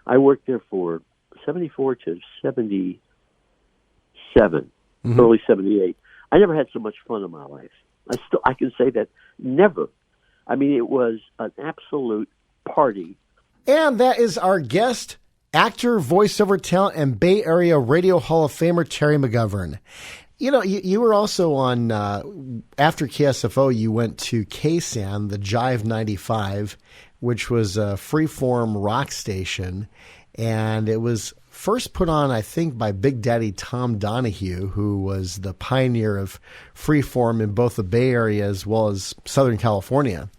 I worked there for 74 to 77, early 78. I never had so much fun in my life. I can say that never. I mean, it was an absolute party. And that is our guest, actor, voiceover talent, and Bay Area Radio Hall of Famer Terry McGovern. You know, you were also on, after KSFO, you went to KSAN, the Jive 95, which was a freeform rock station. And it was first put on, I think, by Big Daddy Tom Donahue, who was the pioneer of freeform in both the Bay Area as well as Southern California.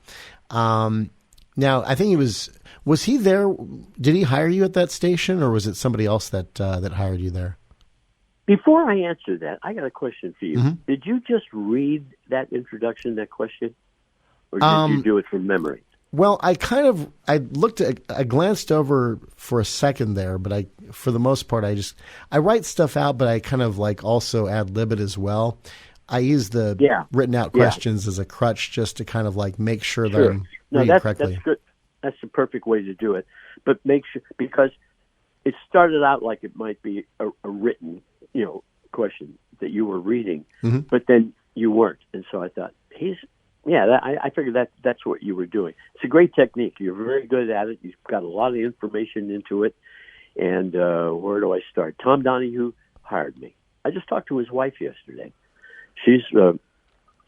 Now, I think was he there? Did he hire you at that station, or was it somebody else that hired you there? Before I answer that, I got a question for you. Mm-hmm. Did you just read that introduction, that question, or did you do it from memory? Well, I glanced over for a second there, but for the most part, I write stuff out, but I kind of like also ad-lib it as well. I use the written out questions as a crutch just to kind of like make sure that I'm reading correctly. That's good. That's the perfect way to do it. But make sure, because it started out like it might be a written, question that you were reading, but then you weren't. And so I thought, I figured that's what you were doing. It's a great technique. You're very good at it. You've got a lot of information into it. And where do I start? Tom Donahue hired me. I just talked to his wife yesterday. She's an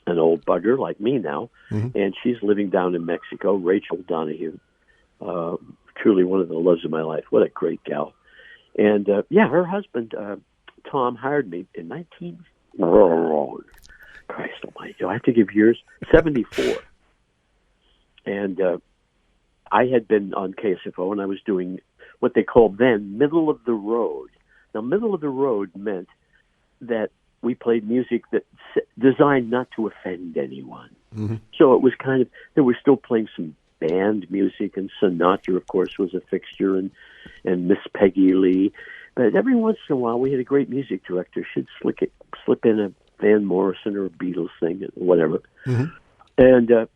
old bugger like me now, and she's living down in Mexico, Raechel Donahue. Truly one of the loves of my life. What a great gal. And, her husband, Tom, hired me in Christ almighty, do I have to give years? 74. And I had been on KSFO, and I was doing what they called then middle of the road. Now, middle of the road meant that we played music that's designed not to offend anyone. So it was kind of, they were still playing some band music, and Sinatra, of course, was a fixture, and Miss Peggy Lee. But every once in a while, we had a great music director. She'd slip in a Van Morrison or a Beatles thing, whatever. And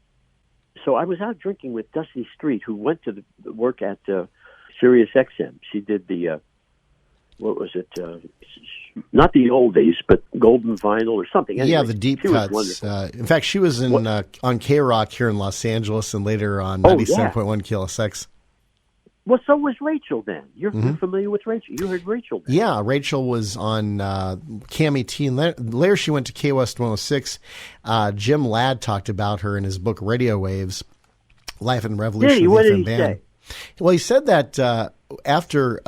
so I was out drinking with Dusty Street, who went to work at Sirius XM. She did the, what was it? Not the old days, but Golden Vinyl or something. Anyway, yeah, the deep cuts. In fact, she was on K-Rock here in Los Angeles and later on 97.1 KSX. Well, so was Raechel then. You're familiar with Raechel. You heard Raechel then. Yeah, Raechel was on KMET, and later she went to KWest 106. Jim Ladd talked about her in his book Radio Waves, Life and Revolution of the FM Band. Well, he said that after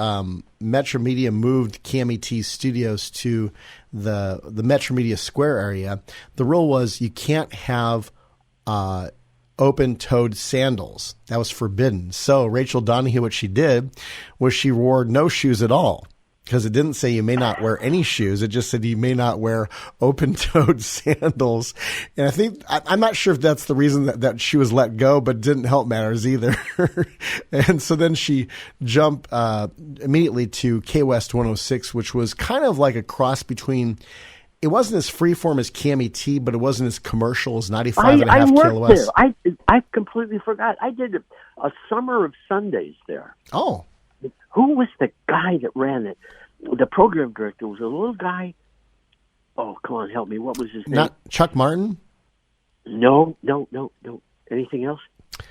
Metro Media moved KMET studios to the Metro Media Square area, the rule was you can't have open-toed sandals. That was forbidden. So Raechel Donahue, what she did was she wore no shoes at all, because it didn't say you may not wear any shoes. It just said you may not wear open-toed sandals. And I think, I'm not sure if that's the reason that she was let go, but it didn't help matters either. And so then she jumped immediately to KWest 106, which was kind of like a cross between, it wasn't as freeform as KMET, but it wasn't as commercial as 95.5 KLOS. There. I completely forgot. I did a summer of Sundays there. Oh. Who was the guy that ran it? The program director was a little guy. Oh, come on, help me. What was his name? Not Chuck Martin? No. Anything else?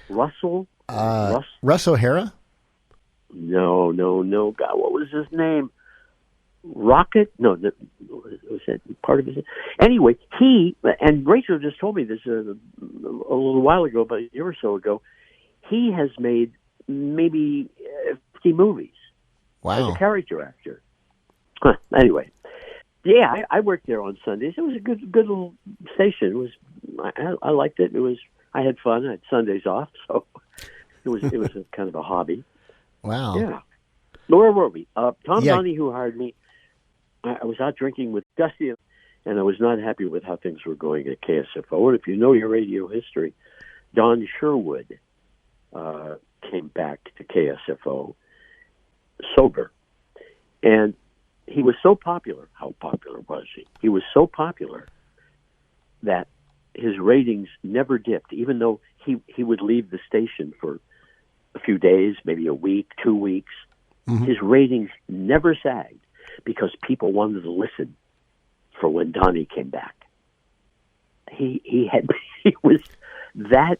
Russell? Russ O'Hara? No. God, what was his name? Rocket? No, was that part of his name? Anyway, he, and Raechel just told me this a little while ago, about a year or so ago, he has made maybe 50 movies. Wow. As a character actor. Anyway, I worked there on Sundays. It was a good little station. It was, I liked it. I had fun. I had Sundays off, so it was a kind of a hobby. Wow. Yeah. Where were we? Tom Donahue hired me. I was out drinking with Dusty, and I was not happy with how things were going at KSFO. And if you know your radio history, Don Sherwood came back to KSFO sober. And he was so popular. How popular was he? He was so popular that his ratings never dipped, even though he would leave the station for a few days, maybe a week, 2 weeks, His ratings never sagged because people wanted to listen for when Donnie came back. He was that,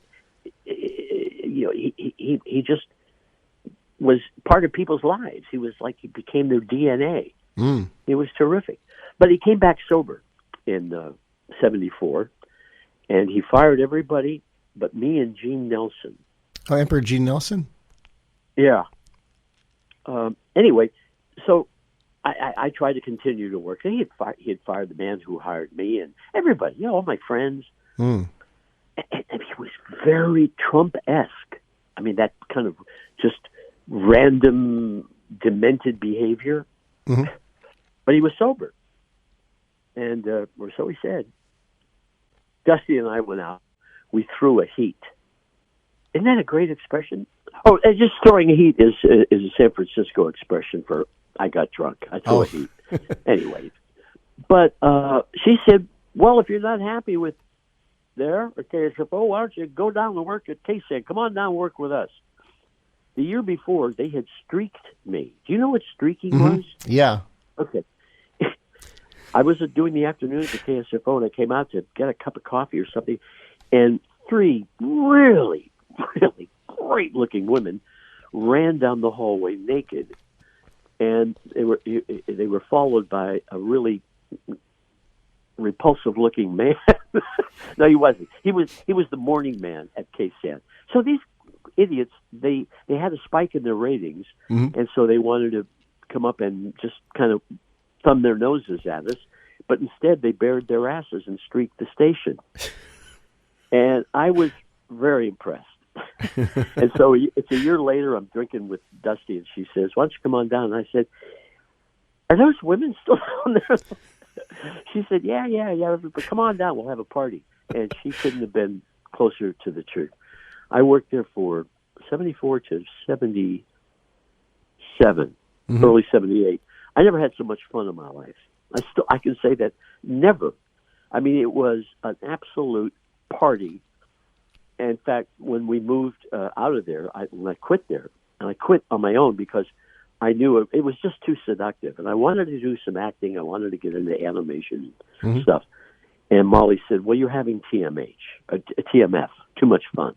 he just was part of people's lives. He was like, he became their DNA. It was terrific. But he came back sober in 74, and he fired everybody but me and Gene Nelson. Oh, Emperor Gene Nelson? Yeah. Anyway, so I tried to continue to work. He had fired the man who hired me and everybody, all my friends. And he was very Trump-esque. I mean, that kind of just random, demented behavior. But he was sober. And or so he said. Dusty and I went out. We threw a heat. Isn't that a great expression? Oh, and just throwing a heat is a San Francisco expression for I got drunk. I threw a heat. Anyway. But she said, well, if you're not happy with there at KSFO, why don't you go down and work at KSAN? Come on down and work with us. The year before, they had streaked me. Do you know what streaking was? Yeah. Okay. I was doing the afternoons at KSFO, and I came out to get a cup of coffee or something, and 3 really, really great-looking women ran down the hallway naked, and they were followed by a really repulsive-looking man. No, he wasn't. He was the morning man at KSAN. So these idiots, they had a spike in their ratings, and so they wanted to come up and just kind of thumb their noses at us, but instead they bared their asses and streaked the station. And I was very impressed. And so it's a year later, I'm drinking with Dusty, and she says, why don't you come on down? And I said, are those women still down there? She said, yeah, but come on down, we'll have a party. And she couldn't have been closer to the truth. I worked there for 74 to 77, early 78. I never had so much fun in my life. I can say that never. I mean, it was an absolute party. And in fact, when we moved out of there, when I quit there, and I quit on my own because I knew it was just too seductive. And I wanted to do some acting. I wanted to get into animation stuff. And Molly said, well, you're having TMF, too much fun.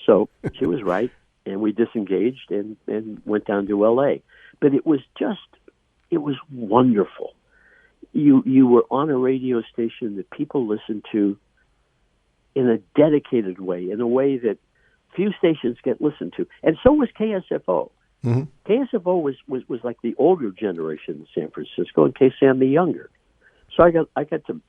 So she was right. And we disengaged and went down to L.A. But it was wonderful. You were on a radio station that people listened to in a dedicated way, in a way that few stations get listened to. And so was KSFO. KSFO was like the older generation in San Francisco, and KSAN the younger. So I got to,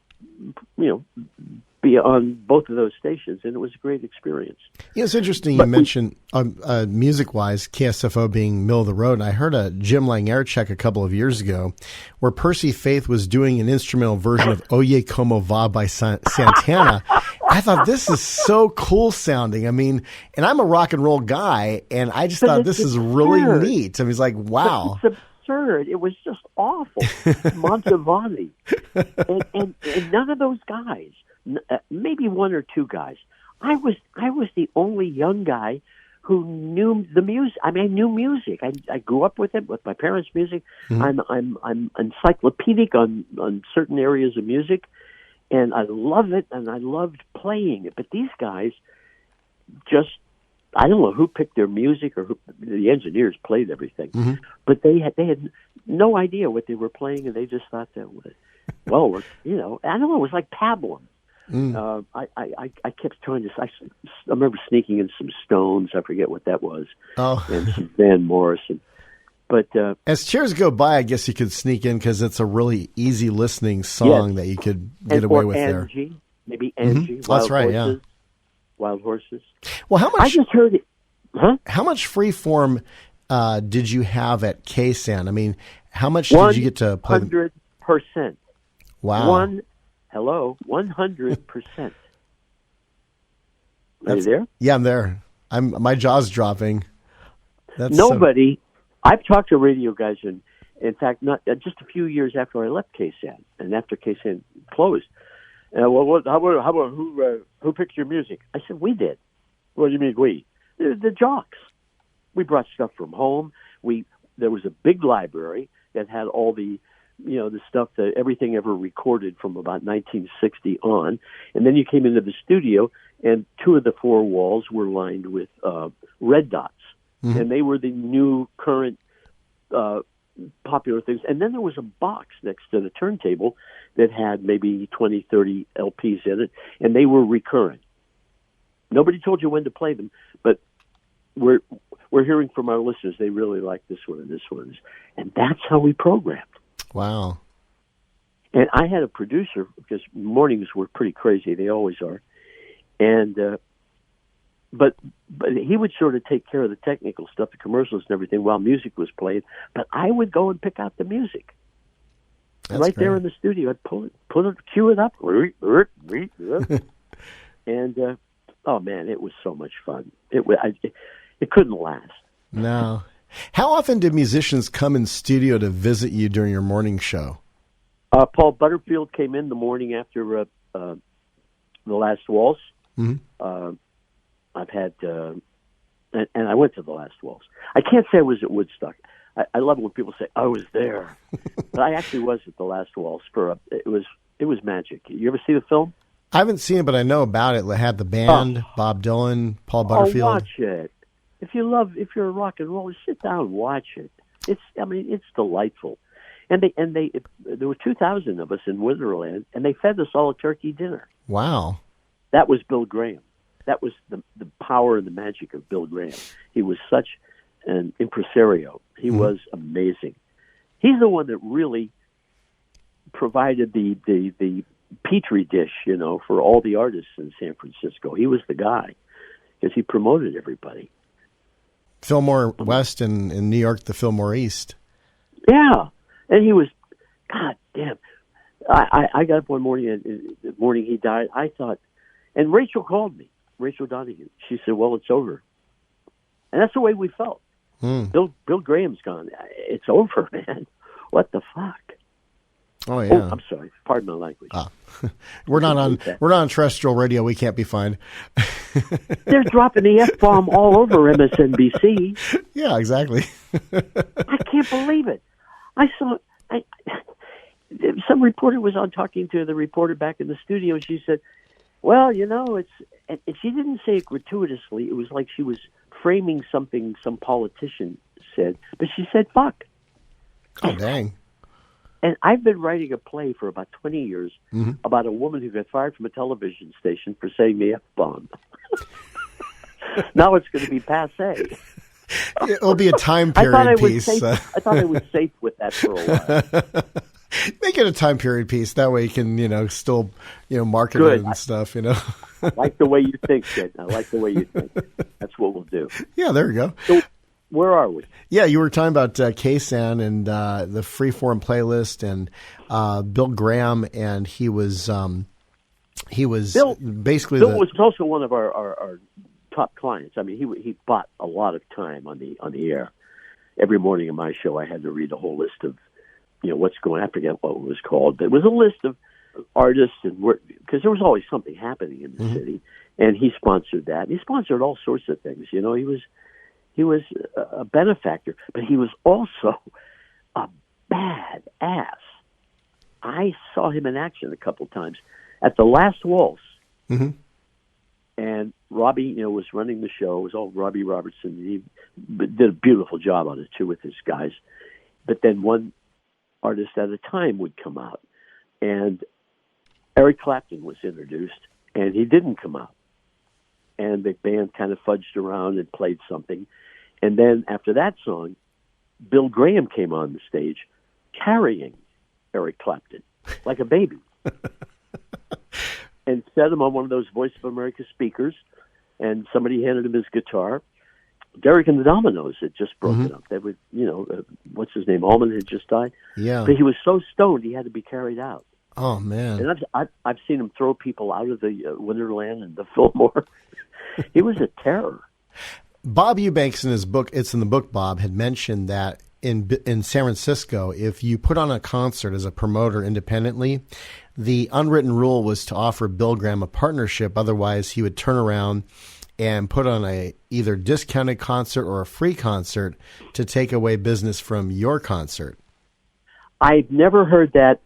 be on both of those stations, and it was a great experience. Yeah, it's interesting you mentioned music-wise, KSFO being middle of the road. And I heard a Jim Lang air check a couple of years ago where Percy Faith was doing an instrumental version of Oye Como Va by Santana. I thought, this is so cool sounding. I mean, and I'm a rock and roll guy, and I just thought this is really neat. I mean, it's like, wow. It's absurd. It was just awful. Montevani. And none of those guys, maybe one or two guys. I was the only young guy who knew the music. I mean, I knew music. I grew up with it, with my parents' music. I'm encyclopedic on certain areas of music, and I love it, and I loved playing it. But these guys just, I don't know who picked their music or who, the engineers played everything, but they had no idea what they were playing, and they just thought that was, well, I don't know, it was like pablum. I kept trying to. I remember sneaking in some Stones. I forget what that was. And some Van Morrison. But as chairs go by, I guess you could sneak in because it's a really easy listening song that you could get away with Angie, there. Maybe Angie. That's right. Horses, Wild Horses. Well, how much? I just heard it. Huh? How much free form did you have at KSAN? I mean, how much did you get to play? 100%. Wow. 100%. Are you there? Yeah, I'm there. My jaw's dropping. That's nobody. I've talked to radio guys, and in fact, not just a few years after I left KSAN, and after KSAN closed. How about who picked your music? I said, we did. What do you mean we? The jocks. We brought stuff from home. There there was a big library that had all the, the stuff that everything ever recorded from about 1960 on. And then you came into the studio, and 2 of the 4 walls were lined with red dots. Mm-hmm. And they were the new current popular things. And then there was a box next to the turntable that had maybe 20, 30 LPs in it, and they were recurrent. Nobody told you when to play them, but we're hearing from our listeners they really like this one and this one. And that's how we programmed. Wow. And I had a producer, because mornings were pretty crazy. They always are. And but he would sort of take care of the technical stuff, the commercials and everything, while music was played. But I would go and pick out the music. That's right great. There in the studio. I'd cue it up. And, oh, man, it was so much fun. It couldn't last. No. How often did musicians come in studio to visit you during your morning show? Paul Butterfield came in the morning after the last waltz. Mm-hmm. I've had, and I went to the last waltz. I can't say I was at Woodstock. I love it when people say I was there, but I actually was at the last waltz. It was magic. You ever see the film? I haven't seen it, but I know about it. It had the band, Bob Dylan, Paul Butterfield. Oh, watch it. If you're a rock and roller, sit down and watch it. It's delightful. And there were 2,000 of us in Wonderland, and they fed us all a turkey dinner. Wow. That was Bill Graham. That was the power and the magic of Bill Graham. He was such an impresario. He was amazing. He's the one that really provided the petri dish, for all the artists in San Francisco. He was the guy, because he promoted everybody. Fillmore West and in New York, the Fillmore East. Yeah, and he was, God damn. I got up one morning, the morning he died, I thought, and Raechel called me, Raechel Donahue. She said, well, it's over. And that's the way we felt. Bill Graham's gone. It's over, man. What the fuck? Oh, yeah. Oh, I'm sorry. Pardon my language. We're not on terrestrial radio. We can't be fined. They're dropping the F-bomb all over MSNBC. Yeah, exactly. I can't believe it. I saw some reporter was on talking to the reporter back in the studio. And she said, well, it's, and she didn't say it gratuitously. It was like she was framing something some politician said, but she said, fuck. Oh, dang. And I've been writing a play for about 20 years about a woman who got fired from a television station for saying the F-bomb. Now it's going to be passé. It'll be a time period piece. I thought I was safe with that for a while. Make it a time period piece. That way you can, still, market Good. it and stuff, I like the way you think, Sid. I like the way you think. That's what we'll do. Yeah, there you go. So, where are we? Yeah, you were talking about KSAN and the Freeform playlist and Bill Graham, and he was Bill, basically Bill was also one of our top clients. I mean, he bought a lot of time on the air. Every morning in my show, I had to read a whole list of what's going. I forget what it was called, but it was a list of artists, and because there was always something happening in the city, and he sponsored that. He sponsored all sorts of things. He was a benefactor, but he was also a bad ass. I saw him in action a couple times at the last waltz, and Robbie, was running the show. It was all Robbie Robertson. He did a beautiful job on it too with his guys. But then one artist at a time would come out, and Eric Clapton was introduced, and he didn't come out. And the band kind of fudged around and played something. And then after that song, Bill Graham came on the stage carrying Eric Clapton like a baby and set him on one of those Voice of America speakers, and somebody handed him his guitar. Derek and the Dominoes had just broken up. They would, what's his name? Allman had just died. Yeah. But he was so stoned he had to be carried out. Oh, man. And I've seen him throw people out of the Wonderland and the Fillmore. He was a terror. Bob Eubanks in his book, it's in the book, Bob, had mentioned that in San Francisco, if you put on a concert as a promoter independently, the unwritten rule was to offer Bill Graham a partnership. Otherwise, he would turn around and put on a either discounted concert or a free concert to take away business from your concert. I've never heard that,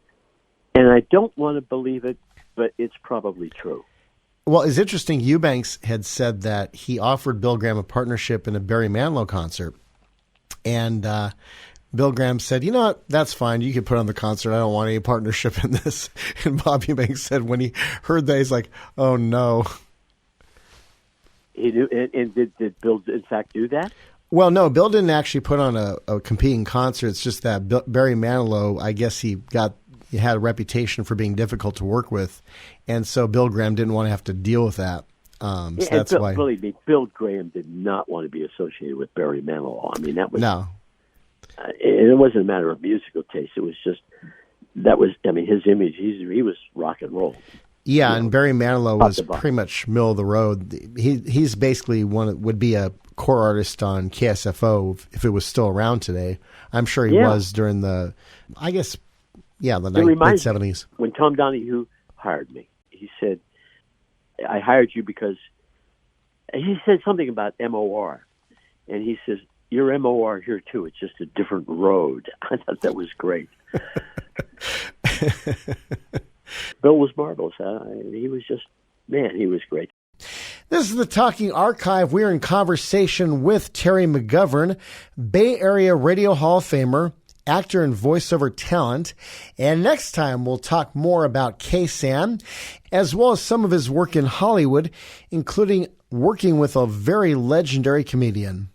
and I don't want to believe it, but it's probably true. Well, it's interesting. Eubanks had said that he offered Bill Graham a partnership in a Barry Manilow concert, and Bill Graham said, "You know what? That's fine. You can put on the concert. I don't want any partnership in this." And Bob Eubanks said when he heard that, he's like, "Oh no." He knew, and did Bill in fact do that? Well, no, Bill didn't actually put on a competing concert. It's just that Barry Manilow, I guess he had a reputation for being difficult to work with, and so Bill Graham didn't want to have to deal with that. So that's why. Believe me, Bill Graham did not want to be associated with Barry Manilow. I mean, that was no. It wasn't a matter of musical taste. It was just his image. He was rock and roll. Yeah, and Barry Manilow was pretty much middle of the road. He's basically would be a core artist on KSFO if it was still around today. I'm sure he was during the mid-70s. When Tom Donahue hired me, he said, "I hired you because," he said something about MOR, and he says, "Your MOR here too. It's just a different road." I thought that was great. Bill was marvelous. He was he was great. This is the Talking Archive. We're in conversation with Terry McGovern, Bay Area Radio Hall of Famer, actor and voiceover talent. And next time we'll talk more about KSAN, as well as some of his work in Hollywood, including working with a very legendary comedian.